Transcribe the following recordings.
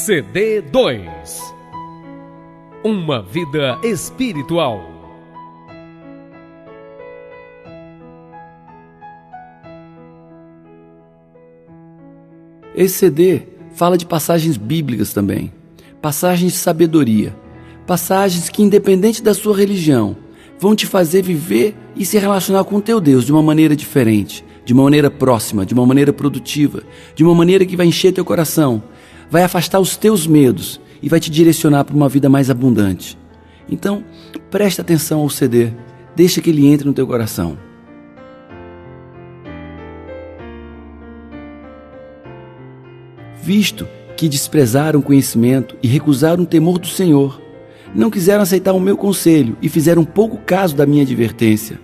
CD2 Uma vida espiritual. Esse CD fala de passagens bíblicas também, passagens de sabedoria, passagens que, independente da sua religião, vão te fazer viver e se relacionar com o teu Deus de uma maneira diferente, de uma maneira próxima, de uma maneira produtiva, de uma maneira que vai encher teu coração, vai afastar os teus medos e vai te direcionar para uma vida mais abundante. Então, presta atenção ao CD, deixa que ele entre no teu coração. Visto que desprezaram o conhecimento e recusaram o temor do Senhor, não quiseram aceitar o meu conselho e fizeram pouco caso da minha advertência.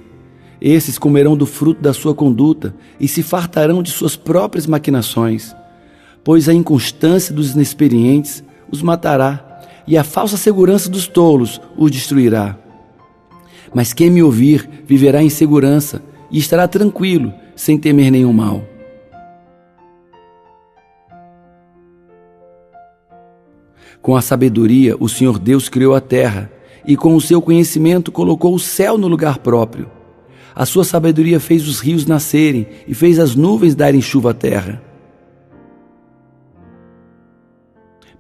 Esses comerão do fruto da sua conduta e se fartarão de suas próprias maquinações, pois a inconstância dos inexperientes os matará e a falsa segurança dos tolos os destruirá. Mas quem me ouvir viverá em segurança e estará tranquilo, sem temer nenhum mal. Com a sabedoria, o Senhor Deus criou a terra, e com o seu conhecimento colocou o céu no lugar próprio. A sua sabedoria fez os rios nascerem e fez as nuvens darem chuva à terra.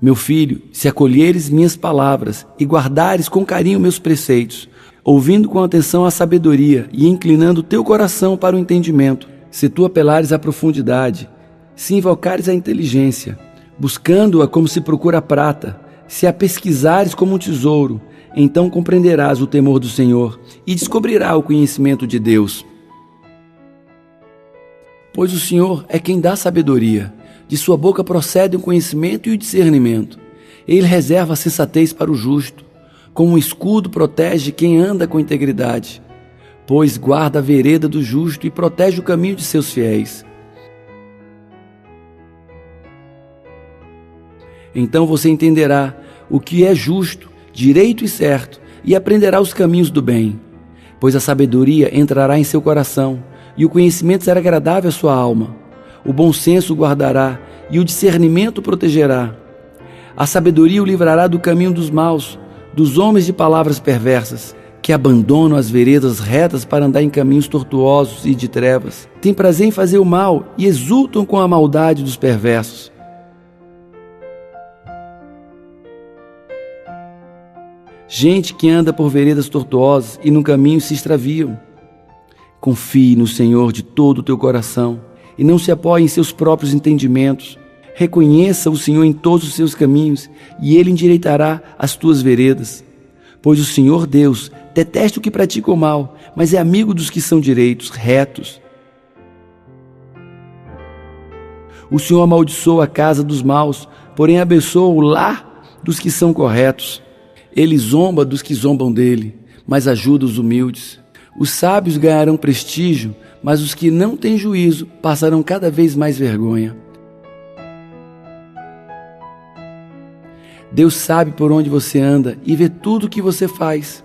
Meu filho, se acolheres minhas palavras e guardares com carinho meus preceitos, ouvindo com atenção a sabedoria e inclinando o teu coração para o entendimento, se tu apelares à profundidade, se invocares a inteligência, buscando-a como se procura a prata, se a pesquisares como um tesouro, então compreenderás o temor do Senhor e descobrirás o conhecimento de Deus. Pois o Senhor é quem dá sabedoria, de sua boca procedem o conhecimento e o discernimento. Ele reserva a sensatez para o justo, como um escudo protege quem anda com integridade, pois guarda a vereda do justo e protege o caminho de seus fiéis. Então você entenderá o que é justo, direito e certo, e aprenderá os caminhos do bem. Pois a sabedoria entrará em seu coração, e o conhecimento será agradável à sua alma. O bom senso o guardará, e o discernimento o protegerá. A sabedoria o livrará do caminho dos maus, dos homens de palavras perversas, que abandonam as veredas retas para andar em caminhos tortuosos e de trevas. Têm prazer em fazer o mal e exultam com a maldade dos perversos. Gente que anda por veredas tortuosas e no caminho se extraviam. Confie no Senhor de todo o teu coração e não se apoie em seus próprios entendimentos. Reconheça o Senhor em todos os seus caminhos e Ele endireitará as tuas veredas. Pois o Senhor Deus detesta o que pratica o mal, mas é amigo dos que são direitos, retos. O Senhor amaldiçoa a casa dos maus, porém abençoa o lar dos que são corretos. Ele zomba dos que zombam dele, mas ajuda os humildes. Os sábios ganharão prestígio, mas os que não têm juízo passarão cada vez mais vergonha. Deus sabe por onde você anda e vê tudo o que você faz.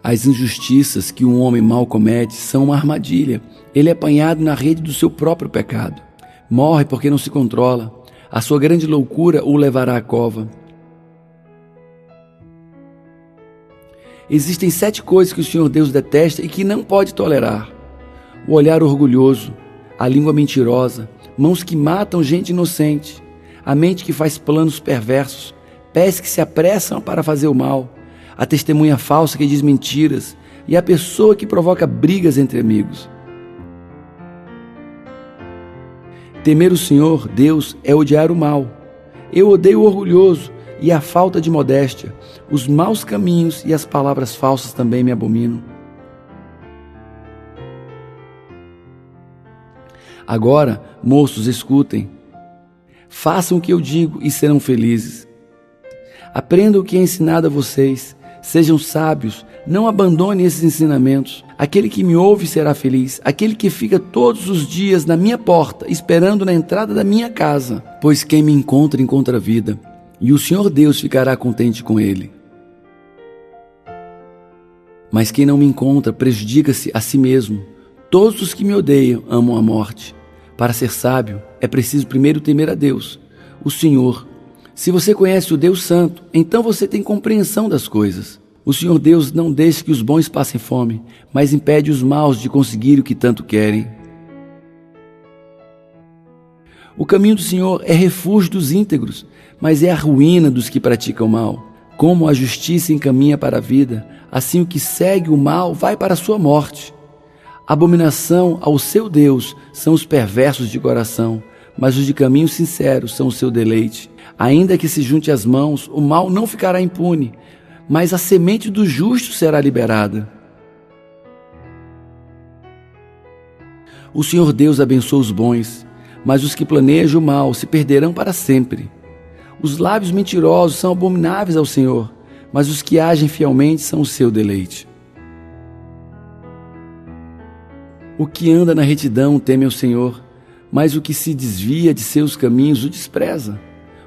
As injustiças que um homem mau comete são uma armadilha. Ele é apanhado na rede do seu próprio pecado. Morre porque não se controla. A sua grande loucura o levará à cova. Existem 7 coisas que o Senhor Deus detesta e que não pode tolerar: o olhar orgulhoso, a língua mentirosa, mãos que matam gente inocente, a mente que faz planos perversos, pés que se apressam para fazer o mal, a testemunha falsa que diz mentiras e a pessoa que provoca brigas entre amigos. Temer o Senhor Deus é odiar o mal. Eu odeio o orgulhoso e a falta de modéstia, os maus caminhos e as palavras falsas também me abominam. Agora, moços, escutem. Façam o que eu digo e serão felizes. Aprendam o que é ensinado a vocês. Sejam sábios, não abandonem esses ensinamentos. Aquele que me ouve será feliz. Aquele que fica todos os dias na minha porta, esperando na entrada da minha casa. Pois quem me encontra, encontra a vida. E o Senhor Deus ficará contente com ele. Mas quem não me encontra prejudica-se a si mesmo. Todos os que me odeiam amam a morte. Para ser sábio, é preciso primeiro temer a Deus, o Senhor. Se você conhece o Deus Santo, então você tem compreensão das coisas. O Senhor Deus não deixa que os bons passem fome, mas impede os maus de conseguir o que tanto querem. O caminho do Senhor é refúgio dos íntegros, mas é a ruína dos que praticam o mal. Como a justiça encaminha para a vida, assim o que segue o mal vai para a sua morte. Abominação ao seu Deus são os perversos de coração, mas os de caminho sincero são o seu deleite. Ainda que se junte as mãos, o mal não ficará impune, mas a semente do justo será liberada. O Senhor Deus abençoa os bons, mas os que planejam o mal se perderão para sempre. Os lábios mentirosos são abomináveis ao Senhor, mas os que agem fielmente são o seu deleite. O que anda na retidão teme ao Senhor, mas o que se desvia de seus caminhos o despreza.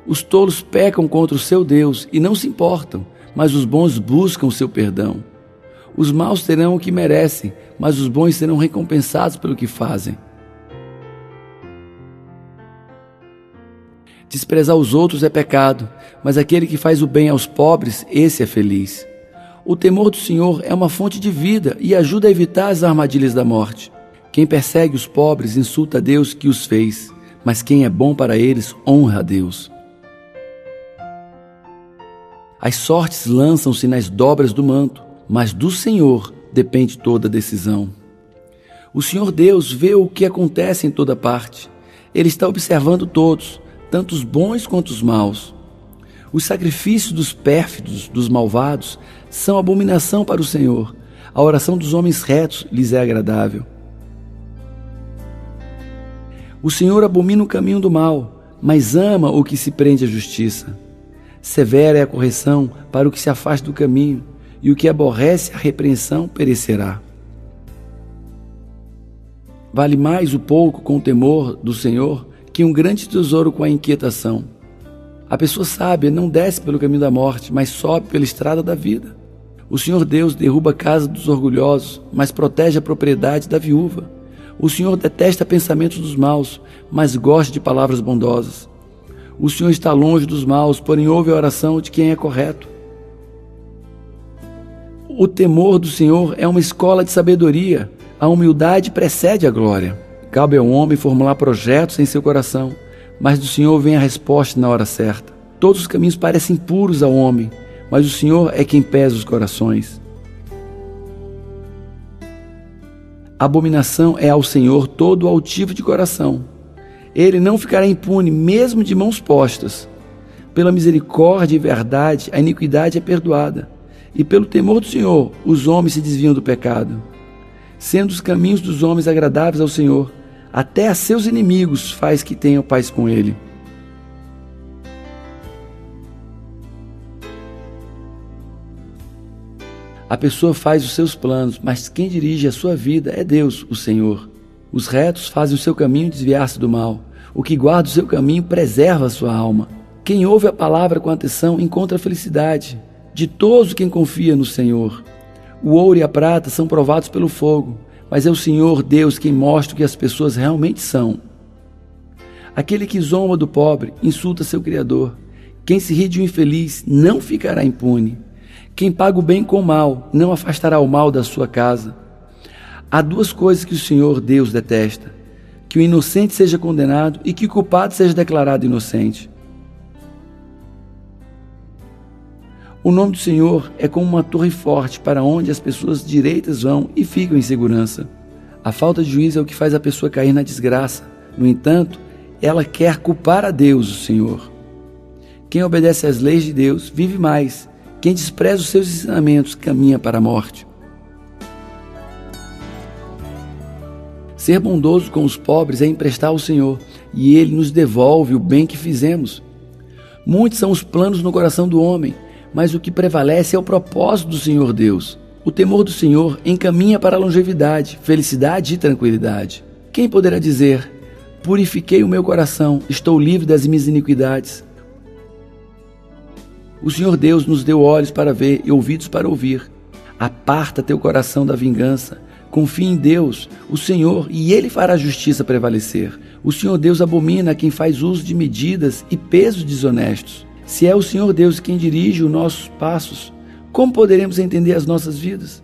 Os tolos pecam contra o seu Deus e não se importam, mas os bons buscam o seu perdão. Os maus terão o que merecem, mas os bons serão recompensados pelo que fazem. Desprezar os outros é pecado, mas aquele que faz o bem aos pobres, esse é feliz. O temor do Senhor é uma fonte de vida e ajuda a evitar as armadilhas da morte. Quem persegue os pobres insulta a Deus que os fez, mas quem é bom para eles honra a Deus. As sortes lançam-se nas dobras do manto, mas do Senhor depende toda a decisão. O Senhor Deus vê o que acontece em toda parte. Ele está observando todos, tanto os bons quanto os maus. Os sacrifícios dos pérfidos, dos malvados, são abominação para o Senhor. A oração dos homens retos lhes é agradável. O Senhor abomina o caminho do mal, mas ama o que se prende à justiça. Severa é a correção para o que se afasta do caminho, e o que aborrece a repreensão perecerá. Vale mais o pouco com o temor do Senhor que um grande tesouro com a inquietação. A pessoa sábia não desce pelo caminho da morte, mas sobe pela estrada da vida. O Senhor Deus derruba a casa dos orgulhosos, mas protege a propriedade da viúva. O Senhor detesta pensamentos dos maus, mas gosta de palavras bondosas. O Senhor está longe dos maus, porém ouve a oração de quem é correto. O temor do Senhor é uma escola de sabedoria. A humildade precede a glória. Cabe ao homem formular projetos em seu coração, mas do Senhor vem a resposta na hora certa. Todos os caminhos parecem puros ao homem, mas o Senhor é quem pesa os corações. Abominação é ao Senhor todo altivo de coração. Ele não ficará impune, mesmo de mãos postas. Pela misericórdia e verdade, a iniquidade é perdoada, e pelo temor do Senhor, os homens se desviam do pecado. Sendo os caminhos dos homens agradáveis ao Senhor, até a seus inimigos faz que tenham paz com ele. A pessoa faz os seus planos, mas quem dirige a sua vida é Deus, o Senhor. Os retos fazem o seu caminho desviar-se do mal. O que guarda o seu caminho preserva a sua alma. Quem ouve a palavra com atenção encontra felicidade. Ditoso quem confia no Senhor. O ouro e a prata são provados pelo fogo, mas é o Senhor Deus quem mostra o que as pessoas realmente são. Aquele que zomba do pobre insulta seu Criador. Quem se ri de um infeliz não ficará impune. Quem paga o bem com o mal não afastará o mal da sua casa. Há duas coisas que o Senhor Deus detesta: que o inocente seja condenado e que o culpado seja declarado inocente. O nome do Senhor é como uma torre forte para onde as pessoas direitas vão e ficam em segurança. A falta de juízo é o que faz a pessoa cair na desgraça. No entanto, ela quer culpar a Deus, o Senhor. Quem obedece às leis de Deus vive mais. Quem despreza os seus ensinamentos caminha para a morte. Ser bondoso com os pobres é emprestar ao Senhor, e Ele nos devolve o bem que fizemos. Muitos são os planos no coração do homem, mas o que prevalece é o propósito do Senhor Deus. O temor do Senhor encaminha para a longevidade, felicidade e tranquilidade. Quem poderá dizer: purifiquei o meu coração, estou livre das minhas iniquidades? O Senhor Deus nos deu olhos para ver e ouvidos para ouvir. Aparta teu coração da vingança. Confia em Deus, o Senhor, e Ele fará a justiça prevalecer. O Senhor Deus abomina quem faz uso de medidas e pesos desonestos. Se é o Senhor Deus quem dirige os nossos passos, como poderemos entender as nossas vidas?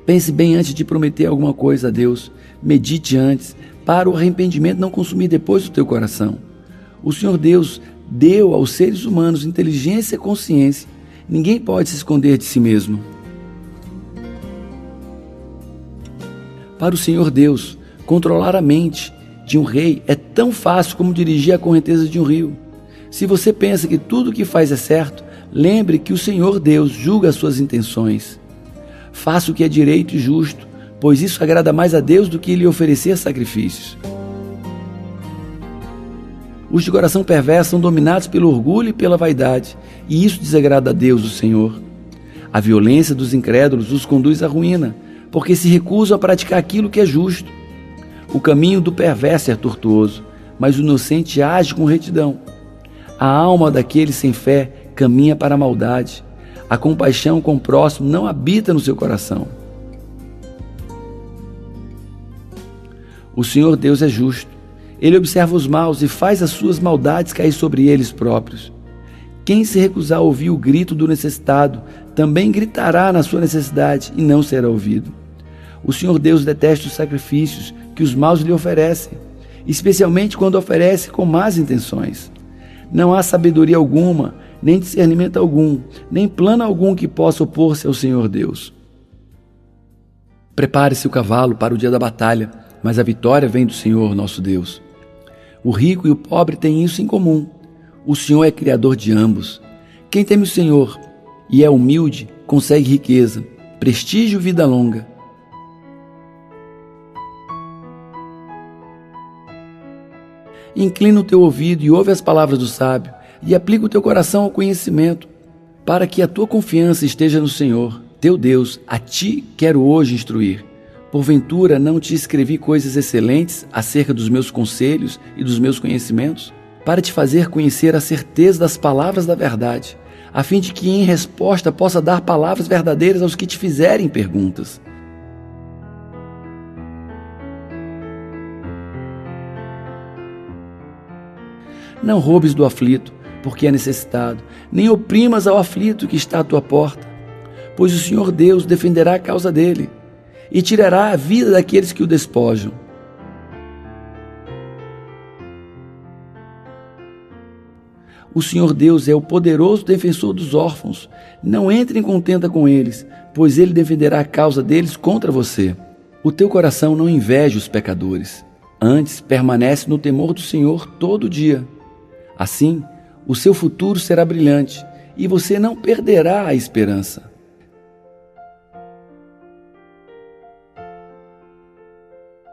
Pense bem antes de prometer alguma coisa a Deus. Medite antes, para o arrependimento não consumir depois o teu coração. O Senhor Deus deu aos seres humanos inteligência e consciência. Ninguém pode se esconder de si mesmo. Para o Senhor Deus, controlar a mente de um rei é tão fácil como dirigir a correnteza de um rio. Se você pensa que tudo o que faz é certo, lembre que o Senhor Deus julga as suas intenções. Faça o que é direito e justo, pois isso agrada mais a Deus do que lhe oferecer sacrifícios. Os de coração perverso são dominados pelo orgulho e pela vaidade, e isso desagrada a Deus, o Senhor. A violência dos incrédulos os conduz à ruína, porque se recusam a praticar aquilo que é justo. O caminho do perverso é tortuoso, mas o inocente age com retidão. A alma daquele sem fé caminha para a maldade. A compaixão com o próximo não habita no seu coração. O Senhor Deus é justo. Ele observa os maus e faz as suas maldades cair sobre eles próprios. Quem se recusar a ouvir o grito do necessitado, também gritará na sua necessidade e não será ouvido. O Senhor Deus detesta os sacrifícios que os maus lhe oferecem, especialmente quando oferece com más intenções. Não há sabedoria alguma, nem discernimento algum, nem plano algum que possa opor-se ao Senhor Deus. Prepare-se o cavalo para o dia da batalha, mas a vitória vem do Senhor, nosso Deus. O rico e o pobre têm isso em comum. O Senhor é criador de ambos. Quem teme o Senhor e é humilde, consegue riqueza, prestígio e vida longa. Inclina o teu ouvido e ouve as palavras do sábio, e aplica o teu coração ao conhecimento, para que a tua confiança esteja no Senhor, teu Deus. A ti quero hoje instruir. Porventura não te escrevi coisas excelentes acerca dos meus conselhos e dos meus conhecimentos, para te fazer conhecer a certeza das palavras da verdade, a fim de que em resposta possa dar palavras verdadeiras aos que te fizerem perguntas. Não roubes do aflito, porque é necessitado, nem oprimas ao aflito que está à tua porta, pois o Senhor Deus defenderá a causa dele e tirará a vida daqueles que o despojam. O Senhor Deus é o poderoso defensor dos órfãos. Não entre em contenda com eles, pois ele defenderá a causa deles contra você. O teu coração não inveja os pecadores, antes permanece no temor do Senhor todo dia. Assim, o seu futuro será brilhante e você não perderá a esperança.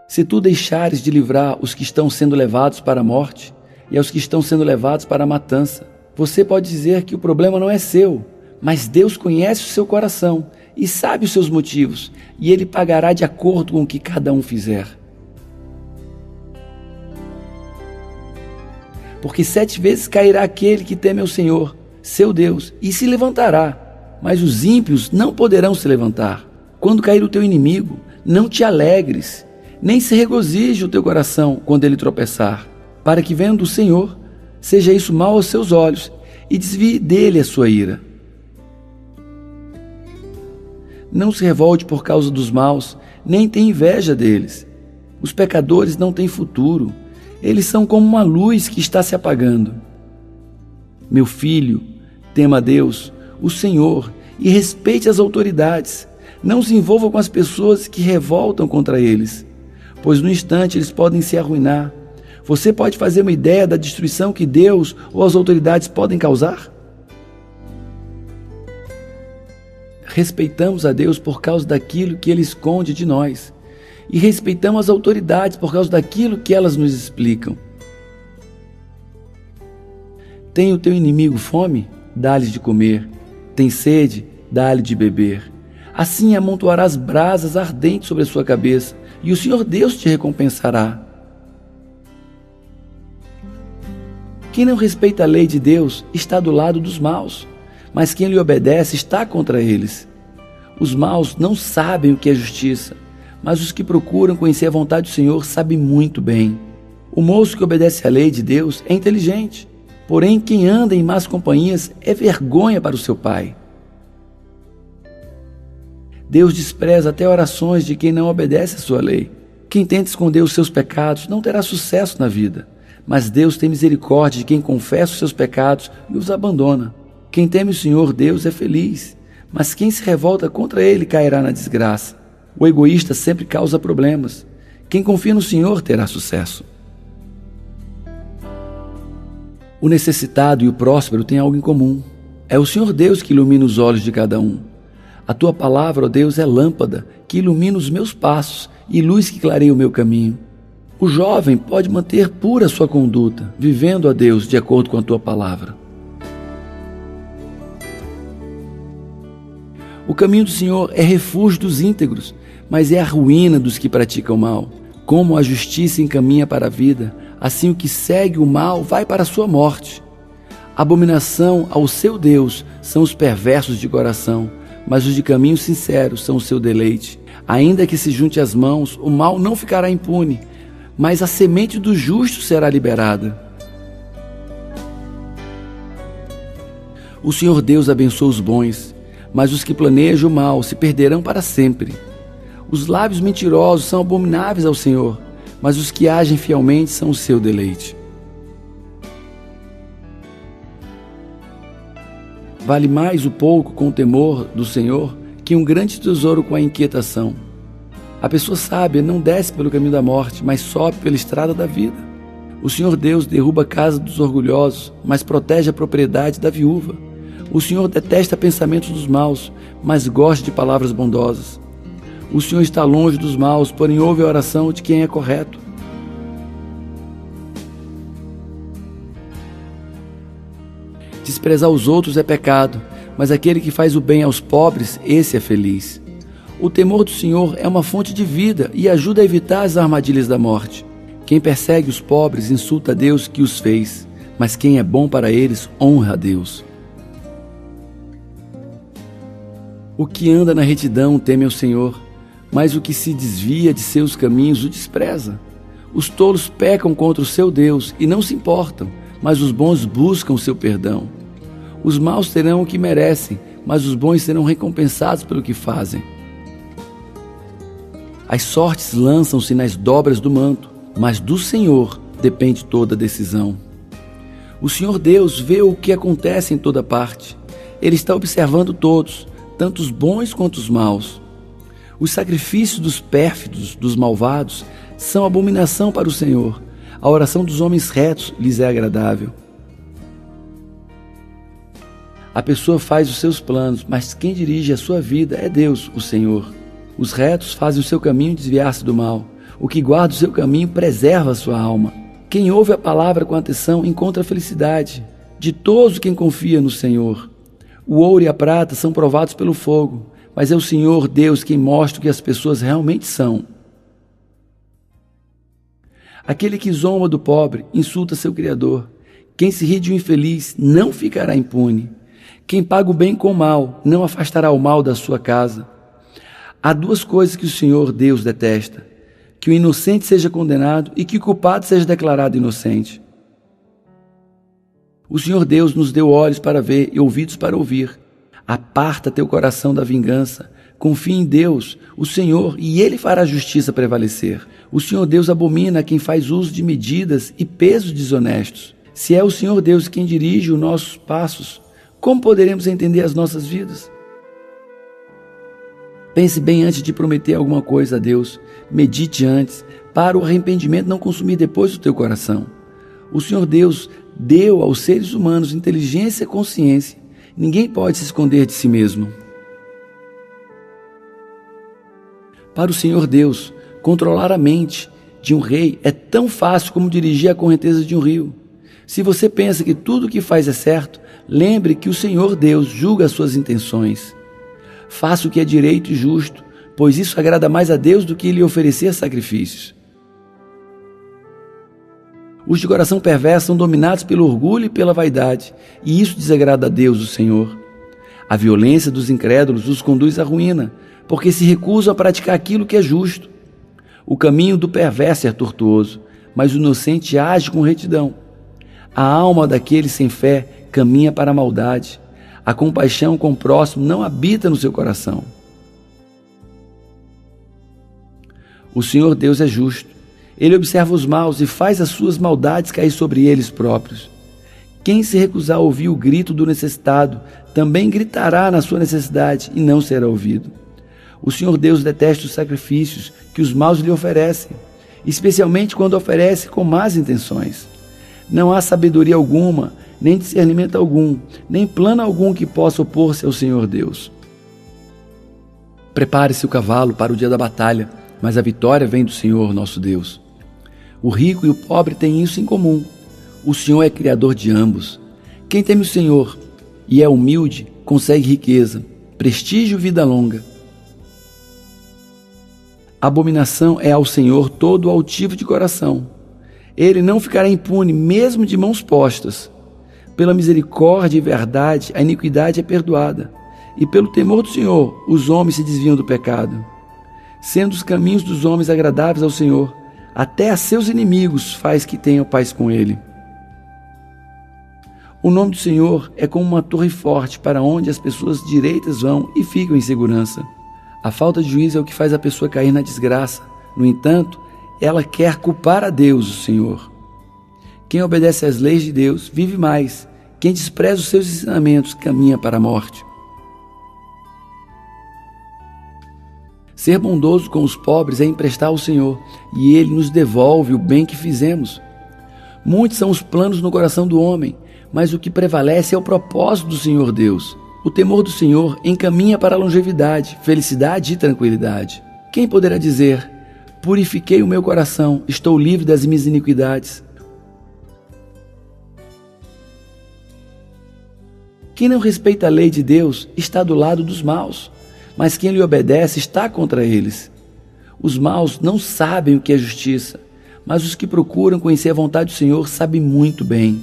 Se tu deixares de livrar os que estão sendo levados para a morte e aos que estão sendo levados para a matança, você pode dizer que o problema não é seu, mas Deus conhece o seu coração e sabe os seus motivos, e Ele pagará de acordo com o que cada um fizer. Porque 7 vezes cairá aquele que teme ao Senhor, seu Deus, e se levantará, mas os ímpios não poderão se levantar. Quando cair o teu inimigo, não te alegres, nem se regozije o teu coração quando ele tropeçar, para que vendo o Senhor, seja isso mal aos seus olhos, e desvie dele a sua ira. Não se revolte por causa dos maus, nem tenha inveja deles. Os pecadores não têm futuro, eles são como uma luz que está se apagando. Meu filho, tema a Deus, o Senhor, e respeite as autoridades. Não se envolva com as pessoas que revoltam contra eles, pois no instante eles podem se arruinar. Você pode fazer uma ideia da destruição que Deus ou as autoridades podem causar? Respeitamos a Deus por causa daquilo que Ele esconde de nós, e respeitamos as autoridades por causa daquilo que elas nos explicam. Tem o teu inimigo fome? Dá-lhe de comer. Tem sede? Dá-lhe de beber. Assim amontoarás brasas ardentes sobre a sua cabeça, e o Senhor Deus te recompensará. Quem não respeita a lei de Deus está do lado dos maus, mas quem lhe obedece está contra eles. Os maus não sabem o que é justiça, mas os que procuram conhecer a vontade do Senhor sabem muito bem. O moço que obedece à lei de Deus é inteligente, porém quem anda em más companhias é vergonha para o seu pai. Deus despreza até orações de quem não obedece à sua lei. Quem tenta esconder os seus pecados não terá sucesso na vida, mas Deus tem misericórdia de quem confessa os seus pecados e os abandona. Quem teme o Senhor Deus é feliz, mas quem se revolta contra ele cairá na desgraça. O egoísta sempre causa problemas. Quem confia no Senhor terá sucesso. O necessitado e o próspero têm algo em comum. É o Senhor Deus que ilumina os olhos de cada um. A tua palavra, ó Deus, é lâmpada que ilumina os meus passos e luz que clareia o meu caminho. O jovem pode manter pura sua conduta, vivendo a Deus de acordo com a tua palavra. O caminho do Senhor é refúgio dos íntegros, mas é a ruína dos que praticam o mal. Como a justiça encaminha para a vida, assim o que segue o mal vai para a sua morte. Abominação ao seu Deus são os perversos de coração, mas os de caminhos sinceros são o seu deleite. Ainda que se junte as mãos, o mal não ficará impune, mas a semente do justo será liberada. O Senhor Deus abençoa os bons, mas os que planejam o mal se perderão para sempre. Os lábios mentirosos são abomináveis ao Senhor, mas os que agem fielmente são o seu deleite. Vale mais o pouco com o temor do Senhor que um grande tesouro com a inquietação. A pessoa sábia não desce pelo caminho da morte, mas sobe pela estrada da vida. O Senhor Deus derruba a casa dos orgulhosos, mas protege a propriedade da viúva. O Senhor detesta pensamentos dos maus, mas gosta de palavras bondosas. O Senhor está longe dos maus, porém ouve a oração de quem é correto. Desprezar os outros é pecado, mas aquele que faz o bem aos pobres, esse é feliz. O temor do Senhor é uma fonte de vida e ajuda a evitar as armadilhas da morte. Quem persegue os pobres insulta a Deus que os fez, mas quem é bom para eles honra a Deus. O que anda na retidão teme ao Senhor, mas o que se desvia de seus caminhos o despreza. Os tolos pecam contra o seu Deus e não se importam, mas os bons buscam o seu perdão. Os maus terão o que merecem, mas os bons serão recompensados pelo que fazem. As sortes lançam-se nas dobras do manto, mas do Senhor depende toda a decisão. O Senhor Deus vê o que acontece em toda parte. Ele está observando todos, tanto os bons quanto os maus. Os sacrifícios dos pérfidos, dos malvados, são abominação para o Senhor. A oração dos homens retos lhes é agradável. A pessoa faz os seus planos, mas quem dirige a sua vida é Deus, o Senhor. Os retos fazem o seu caminho desviar-se do mal. O que guarda o seu caminho preserva a sua alma. Quem ouve a palavra com atenção encontra felicidade. Ditoso quem confia no Senhor. O ouro e a prata são provados pelo fogo, mas é o Senhor Deus quem mostra o que as pessoas realmente são. Aquele que zomba do pobre insulta seu Criador. Quem se ri de um infeliz não ficará impune. Quem paga o bem com o mal não afastará o mal da sua casa. Há duas coisas que o Senhor Deus detesta: que o inocente seja condenado e que o culpado seja declarado inocente. O Senhor Deus nos deu olhos para ver e ouvidos para ouvir. Aparta teu coração da vingança. Confia em Deus, o Senhor, e Ele fará a justiça prevalecer. O Senhor Deus abomina quem faz uso de medidas e pesos desonestos. Se é o Senhor Deus quem dirige os nossos passos, como poderemos entender as nossas vidas? Pense bem antes de prometer alguma coisa a Deus. Medite antes, para o arrependimento não consumir depois o teu coração. O Senhor Deus deu aos seres humanos inteligência e consciência. Ninguém pode se esconder de si mesmo. Para o Senhor Deus, controlar a mente de um rei é tão fácil como dirigir a correnteza de um rio. Se você pensa que tudo o que faz é certo, lembre que o Senhor Deus julga as suas intenções. Faça o que é direito e justo, pois isso agrada mais a Deus do que lhe oferecer sacrifícios. Os de coração perverso são dominados pelo orgulho e pela vaidade, e isso desagrada a Deus, o Senhor. A violência dos incrédulos os conduz à ruína, porque se recusam a praticar aquilo que é justo. O caminho do perverso é tortuoso, mas o inocente age com retidão. A alma daquele sem fé caminha para a maldade. A compaixão com o próximo não habita no seu coração. O Senhor Deus é justo. Ele observa os maus e faz as suas maldades cair sobre eles próprios. Quem se recusar a ouvir o grito do necessitado, também gritará na sua necessidade e não será ouvido. O Senhor Deus detesta os sacrifícios que os maus lhe oferecem, especialmente quando oferece com más intenções. Não há sabedoria alguma, nem discernimento algum, nem plano algum que possa opor-se ao Senhor Deus. Prepare-se o cavalo para o dia da batalha, mas a vitória vem do Senhor nosso Deus. O rico e o pobre têm isso em comum. O Senhor é criador de ambos. Quem teme o Senhor e é humilde, consegue riqueza, prestígio e vida longa. Abominação é ao Senhor todo o altivo de coração. Ele não ficará impune, mesmo de mãos postas. Pela misericórdia e verdade, a iniquidade é perdoada, e pelo temor do Senhor, os homens se desviam do pecado. Sendo os caminhos dos homens agradáveis ao Senhor, até a seus inimigos faz que tenham paz com ele. O nome do Senhor é como uma torre forte para onde as pessoas direitas vão e ficam em segurança. A falta de juízo é o que faz a pessoa cair na desgraça. No entanto, ela quer culpar a Deus, o Senhor. Quem obedece às leis de Deus vive mais. Quem despreza os seus ensinamentos caminha para a morte. Ser bondoso com os pobres é emprestar ao Senhor, e Ele nos devolve o bem que fizemos. Muitos são os planos no coração do homem, mas o que prevalece é o propósito do Senhor Deus. O temor do Senhor encaminha para a longevidade, felicidade e tranquilidade. Quem poderá dizer: purifiquei o meu coração, estou livre das minhas iniquidades? Quem não respeita a lei de Deus está do lado dos maus, mas quem lhe obedece está contra eles. Os maus não sabem o que é justiça, mas os que procuram conhecer a vontade do Senhor sabem muito bem.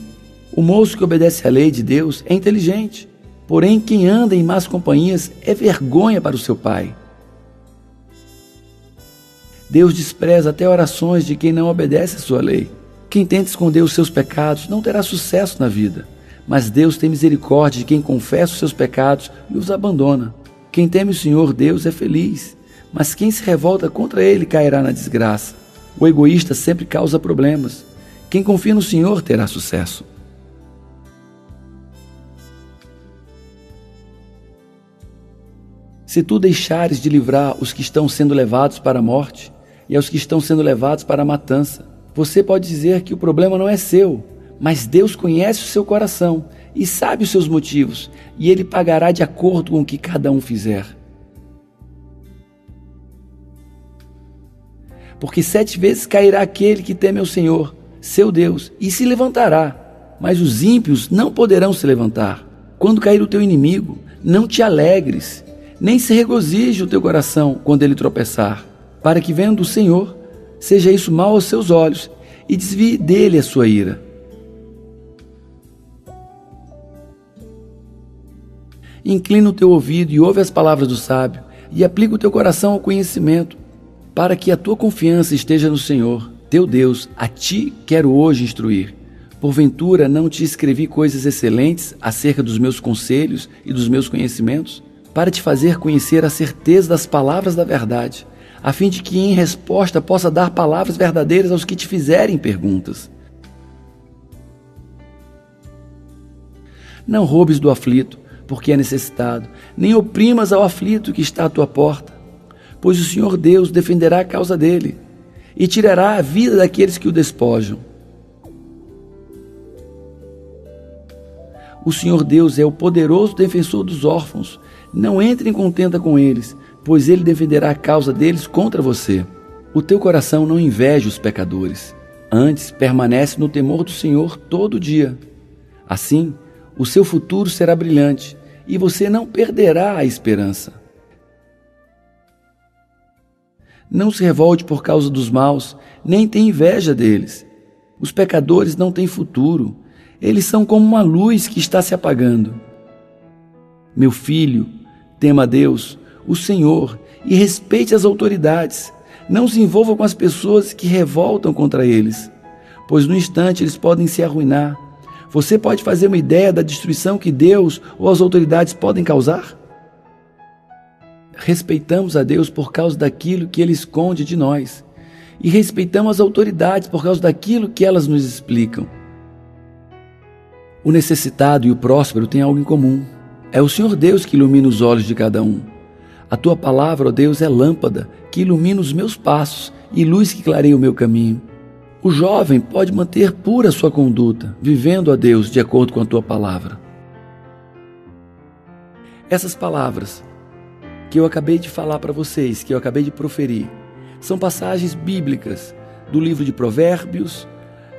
O moço que obedece à lei de Deus é inteligente, porém quem anda em más companhias é vergonha para o seu pai. Deus despreza até orações de quem não obedece à sua lei. Quem tenta esconder os seus pecados não terá sucesso na vida, mas Deus tem misericórdia de quem confessa os seus pecados e os abandona. Quem teme o Senhor Deus é feliz, mas quem se revolta contra Ele cairá na desgraça. O egoísta sempre causa problemas. Quem confia no Senhor terá sucesso. Se tu deixares de livrar os que estão sendo levados para a morte e aos que estão sendo levados para a matança, você pode dizer que o problema não é seu, mas Deus conhece o seu coração e sabe os seus motivos, e Ele pagará de acordo com o que cada um fizer. Porque 7 vezes cairá aquele que teme ao Senhor, seu Deus, e se levantará, mas os ímpios não poderão se levantar. Quando cair o teu inimigo, não te alegres, nem se regozije o teu coração quando ele tropeçar, para que vendo o Senhor, seja isso mal aos seus olhos, e desvie dele a sua ira. Inclina o teu ouvido e ouve as palavras do sábio, e aplica o teu coração ao conhecimento, para que a tua confiança esteja no Senhor, teu Deus. A ti quero hoje instruir. Porventura não te escrevi coisas excelentes acerca dos meus conselhos e dos meus conhecimentos, para te fazer conhecer a certeza das palavras da verdade, a fim de que em resposta possa dar palavras verdadeiras aos que te fizerem perguntas. Não roubes do aflito, porque é necessitado, nem oprimas ao aflito que está à tua porta, pois o Senhor Deus defenderá a causa dele e tirará a vida daqueles que o despojam. O Senhor Deus é o poderoso defensor dos órfãos. Não entre em contenda com eles, pois ele defenderá a causa deles contra você. O teu coração não inveja os pecadores, antes permanece no temor do Senhor todo dia. Assim, o seu futuro será brilhante e você não perderá a esperança. Não se revolte por causa dos maus, nem tenha inveja deles. Os pecadores não têm futuro, eles são como uma luz que está se apagando. Meu filho, tema a Deus, o Senhor, e respeite as autoridades. Não se envolva com as pessoas que revoltam contra eles. pois no instante eles podem se arruinar. Você pode fazer uma ideia da destruição que Deus ou as autoridades podem causar? Respeitamos a Deus por causa daquilo que Ele esconde de nós, e respeitamos as autoridades por causa daquilo que elas nos explicam. O necessitado e o próspero têm algo em comum. É o Senhor Deus que ilumina os olhos de cada um. A tua palavra, ó Deus, é lâmpada que ilumina os meus passos e luz que clareia o meu caminho. O jovem pode manter pura sua conduta, vivendo a Deus de acordo com a tua palavra. Essas palavras que eu acabei de falar para vocês, que eu acabei de proferir, são passagens bíblicas do livro de Provérbios,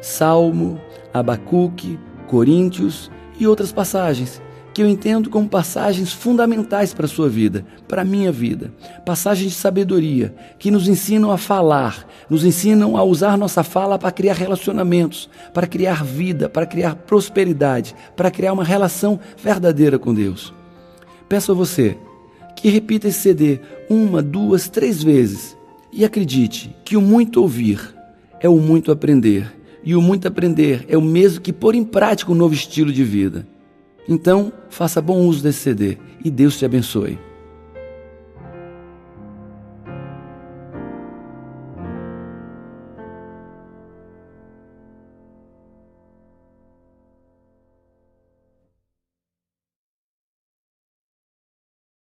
Salmo, Abacuque, Coríntios e outras passagens que eu entendo como passagens fundamentais para a sua vida, para a minha vida. Passagens de sabedoria que nos ensinam a falar, nos ensinam a usar nossa fala para criar relacionamentos, para criar vida, para criar prosperidade, para criar uma relação verdadeira com Deus. Peço a você que repita esse CD 1, 2, 3 vezes e acredite que o muito ouvir é o muito aprender, e o muito aprender é o mesmo que pôr em prática um novo estilo de vida. Então, faça bom uso desse CD e Deus te abençoe.